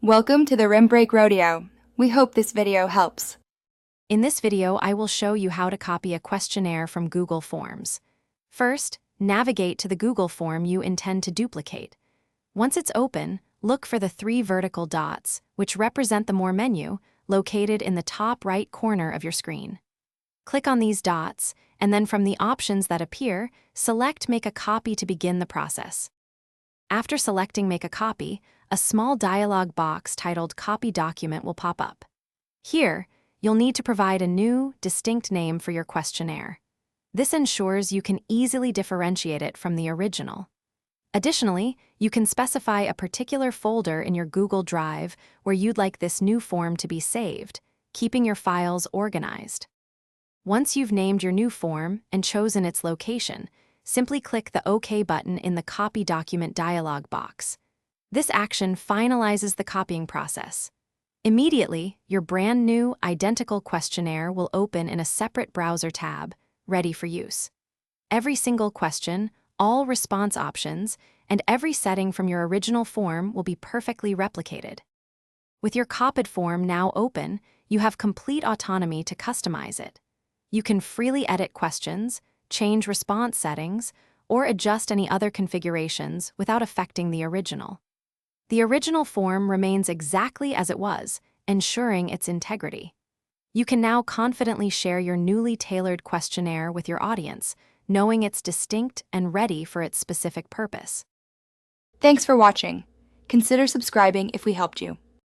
Welcome to the Rim Break Rodeo. We hope this video helps. In this video, I will show you how to copy a questionnaire from Google Forms. First, navigate to the Google form you intend to duplicate. Once it's open, look for the 3 vertical dots, which represent the More menu, located in the top right corner of your screen. Click on these dots, and then from the options that appear, select Make a Copy to begin the process. After selecting Make a Copy, a small dialog box titled Copy Document will pop up. Here, you'll need to provide a new, distinct name for your questionnaire. This ensures you can easily differentiate it from the original. Additionally, you can specify a particular folder in your Google Drive where you'd like this new form to be saved, keeping your files organized. Once you've named your new form and chosen its location, simply click the OK button in the Copy Document dialog box. This action finalizes the copying process. Immediately, your brand new, identical questionnaire will open in a separate browser tab, ready for use. Every single question, all response options, and every setting from your original form will be perfectly replicated. With your copied form now open, you have complete autonomy to customize it. You can freely edit questions, change response settings, or adjust any other configurations without affecting the original. The original form remains exactly as it was, ensuring its integrity. You can now confidently share your newly tailored questionnaire with your audience, knowing it's distinct and ready for its specific purpose. Thanks for watching. Consider subscribing if we helped you.